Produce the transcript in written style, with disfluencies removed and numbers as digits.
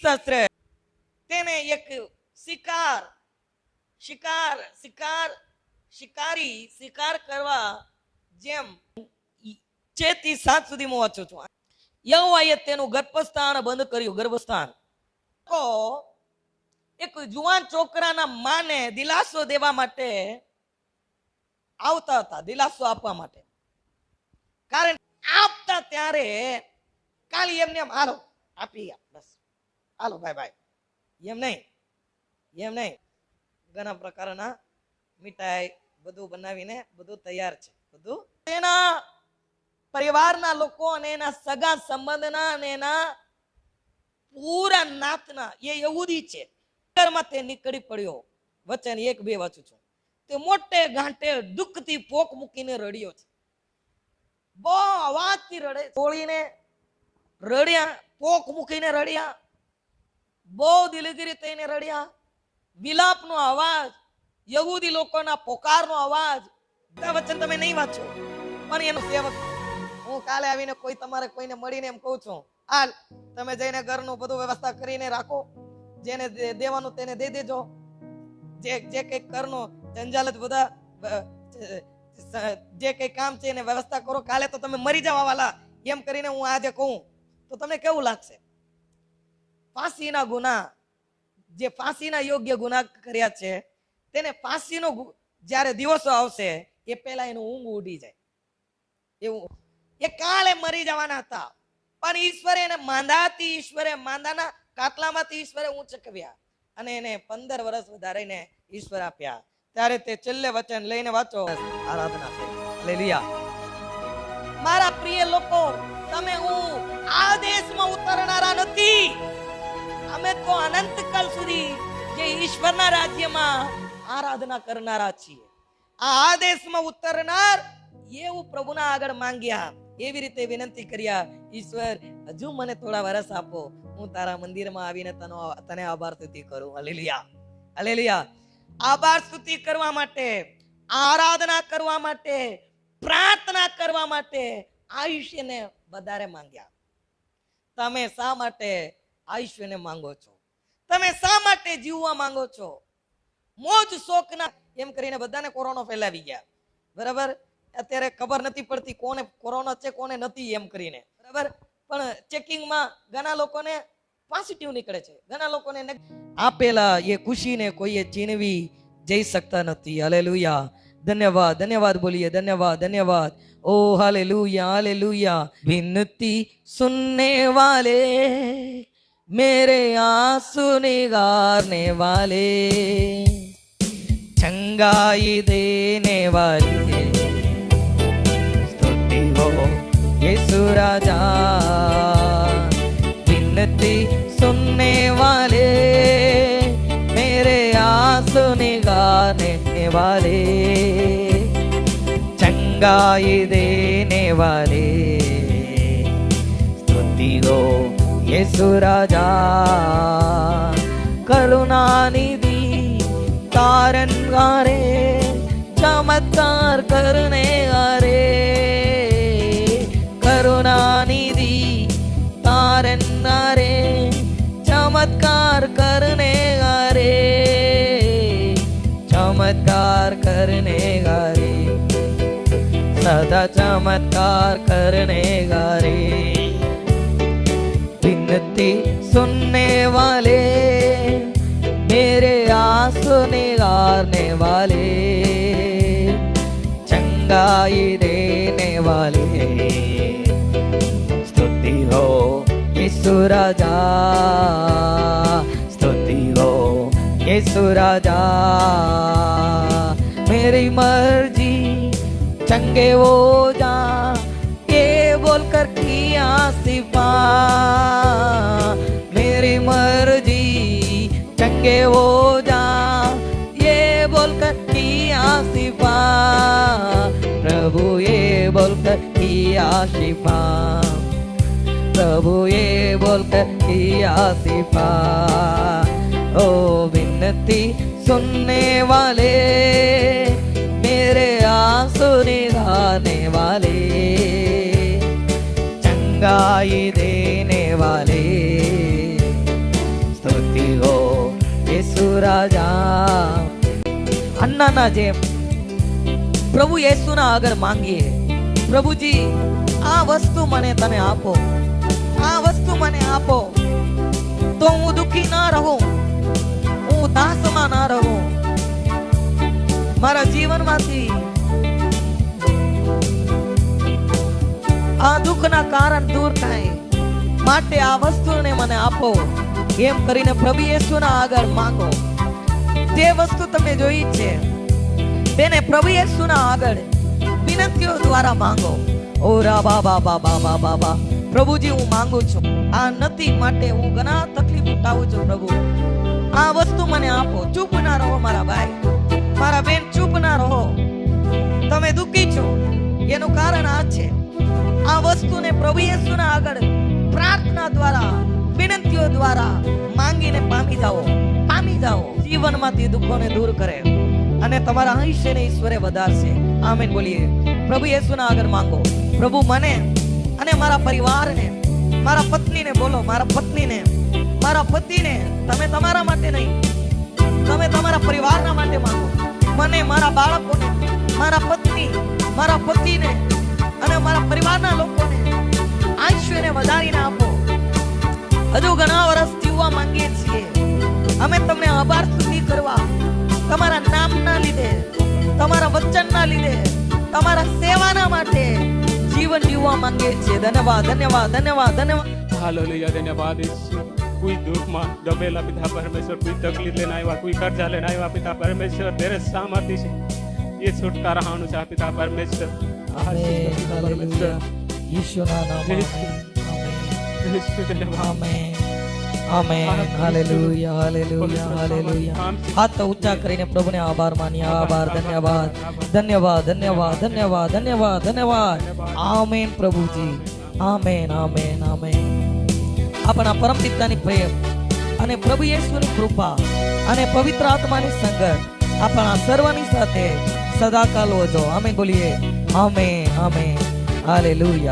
શાસ્ત્ર તેને એક શિકાર શિકાર શિકાર શિકારી શિકાર કરવા જેમ 6 થી 7 સુધી હું વાંચું છું. યહોવાએ તેનું ગર્ભસ્થાન બંધ કર્યું. ગર્ભસ્થાન તો એક જુવાન છોકરાના માને દિલાસો દેવા માટે આવતા હતા, દિલાસો આપવા માટે. કારણ આપતા ત્યારે ખાલી એમને એમ હાલો આપી બસ, હાલો ભાઈ ભાઈ, એમ નહીં. ઘણા પ્રકારના મીઠાઈ બધું બનાવીને બધું તૈયાર છે. બધું એના પરિવારના લોકો અને એના સગા સંબંધના અને એના પૂરા નાતના એ યહૂદી છે. ઘરમાં તે નીકળી પડ્યો. વચન 1-2 વાંચું છું. તે મોટે ગાંઠે દુઃખથી પોક મૂકીને રડ્યો છે. બહુ અવાજથી રડે, તોડીને રડ્યા, પોક મૂકીને રડ્યા, બહુ દિલગીરી થઈને રડ્યા. વિલાપનો અવાજ, યહૂદી લોકોના પોકારનો અવાજ. વચન તમે નહીં વાંચો, પણ એનો સેવક હું કાલે આવીને તમારે કોઈને મળીને એમ કહું છું, હાલ તમે જઈને ઘરનું બધું વ્યવસ્થા કરીને રાખો, જેને દેવાનું તેને દઈ દેજો, જે કઈ ઘરનો જંજાલત બધા જે કઈ કામ છે એને વ્યવસ્થા કરો, કાલે તો તમે મરી જવા વાલા, એમ કરીને હું આજે કહું તો તમને કેવું લાગશે? ફાંસીના ગુના, જે ફાંસીના યોગ્ય ગુના કર્યા છે તેને ફાંસીનો જ્યારે દિવસો આવશે એ પહેલા એનું ઊંઘ ઉડી જાય. એવું એ કાલે મરી જવાના હતા, પણ ઈશ્વરે એને માંદાના કાટલામાંથી ઈશ્વરે ઊંચકવ્યા અને એને 15 વર્ષ વધારીને ઈશ્વર આપ્યા. ત્યારે તે છેલ્લે વચન લઈને વાંચો, આરાધના કરી. હાલેલુયા. મારા પ્રિય લોકો, તમે હું આ દેશમાં ઉતરનારા નથી. અમે તો અનંતકાલ સુધી જે ઈશ્વરના રાજ્યમાં આરાધના કરનારા છીએ. આ દેશમાં ઉતરનાર એવું પ્રભુના આગળ માંગ્યા, એવી રીતે વિનંતી કર્યા, ઈશ્વર હજુ મને થોડા વર્ષ આપો, હું તારા મંદિરમાં આવીને તને આભાર સ્તુતિ કરું. Hallelujah, hallelujah. આભાર સ્તુતિ કરવા માટે, આરાધના કરવા માટે, પ્રાર્થના કરવા માટે આયુષ્યને વધારે માંગ્યા. તમે શા માટે આયુષ્યને માંગો છો? તમે શા માટે જીવવા માંગો છો? મોજ શોખના એમ કરીને બધાને કોરોના ફેલાવી ગયા. બરાબર? અત્યારે ખબર નથી પડતી કોને કોરોના છે કોને નથી એમ કરીને. બરાબર? પણ ચેકિંગમાં ઘણા લોકોને પોઝિટિવ નીકળે છે, ઘણા લોકોને આપેલા એ ખુશીને કોઈએ ચીનવી જઈ શકતા નથી. હાલેલુયા. ધન્યવાદ, ધન્યવાદ બોલીએ. ધન્યવાદ, ધન્યવાદ. ओ हालेलुया, हालेलुया. विनती सुनने वाले, मेरे आंसू निगारने वाले, चंगाई देने वाली, स्तुति हो यीशु राजा. विनती सुनने वाले, मेरे आंसू निगारने वाले, चंगाई देने वाले, स्तुति हो यीशु राजा. करुणानिधि तारनहारे, चमत्कार करने वाले, करुणानिधि तारनहारे, चमत्कार करने वाले, चमत्कार करने वाले, सदा चमत्कार करने वाले. विनती सुनने वाले, मेरे आंसू निगारने वाले, चंगाई देने वाले, स्तुति हो यीशु राजा, स्तुति हो यीशु राजा. मेरी मर्जी चंगे हो जा, ये बोलकर किया सिफा. मेरी मर्जी चंगे हो जा, ये बोलकर किया सिफा. प्रभु ये बोलकर किया शिफा, प्रभु ये बोलकर किया सिफा. ओ विनती सुनने वाले, मेरे आंसू निगारने वाले, चंगाई देने वाले, રાજા. અન્નાના જેમ પ્રભુ યેસુના આગળ માંગીએ, પ્રભુજી આ વસ્તુ મને તમે આપો, આ વસ્તુ મને આપો, તો હું દુઃખી ના રહું, હું દાસમાં ના રહું, મારા જીવનમાંથી આ દુઃખના કારણ દૂર થાય, માટે આ વસ્તુને મને આપો. એમ કરીને પ્રભુ યેસુના આગળ માંગો. જે વસ્તુ તમે જોઈ છે તેને પ્રભુ યેસુના આગળ વિનંતીઓ દ્વારા માંગો. ઓ રા બાબા બાબા બાબા બા, પ્રભુજી હું માંગુ છું, આ નથી માટે હું ઘણા તકલીફ ઉઠાવું છું. પ્રભુ આ વસ્તુ મને આપો. ચૂપ ના રહો મારા ભાઈ, મારા બેન, ચૂપ ના રહો. તમે દુઃખી છો એનું કારણ આ છે. આ વસ્તુને પ્રભુ યેસુના આગળ પ્રાર્થના દ્વારા, વિનંતીઓ દ્વારા માંગીને પામી જાઓ, પામી જાઓ. જીવનમાંથી દુઃખોને દૂર કરે અને તમારા આયુષ્યને ઈશ્વરે વધારશે. આમીન બોલીએ. પ્રભુ યેસુના આગળ માંગો. પ્રભુ મને અને મારા પરિવારને, મારા પત્નીને બોલો, મારા પત્નીને, મારા પતિને, તમે તમારા માટે નહીં, તમે તમારા પરિવારના માટે માંગો. મને, મારા બાળકોને, મારા પત્ની, મારા પતિને અને મારા પરિવારના લોકોને આયુષ્યને વધારીને આપો. હજુ ઘણા વર્ષ જીવવા માંગીએ છીએ. અમે તમને આભાર સ્તુતિ કરવા, તમારા નામના લીધે, તમારા વચનના લીધે, તમારા સેવાના માટે જીવન જીવવા માંગીએ છીએ. ધન્યવાદ, ધન્યવાદ, ધન્યવાદ, ધન્યવાદ. हालेलुया धन्यवाद यीशु. कोई दुख में दबेला पिता परमेश्वर, कोई तकलीफ लेना आया, कोई कर्जा लेना आया पिता परमेश्वर, तेरे सामर्थ्य से ये छुटकारा हानु चाह पिता परमेश्वर. Amen, hallelujah. યીશુના નામમાં यीशु धन्यवाद. Amen, amen, hallelujah, hallelujah, hallelujah. હાથ ઊંચા કરીને પ્રભુને આભાર માનીએ. આભાર, ધન્યવાદ, ધન્યવાદ, ધન્યવાદ, ધન્યવાદ, ધન્યવાદ, ધન્યવાદ. આમેન પ્રભુજી. Amen, amen, amen. આપણા પરમ પિતાની પ્રેમ અને પ્રભુ યેસુની કૃપા અને પવિત્ર આત્માની સંગત આપણા સર્વની સાથે સદાકાલ હોજો. આમેન બોલીએ. Amen, amen, hallelujah.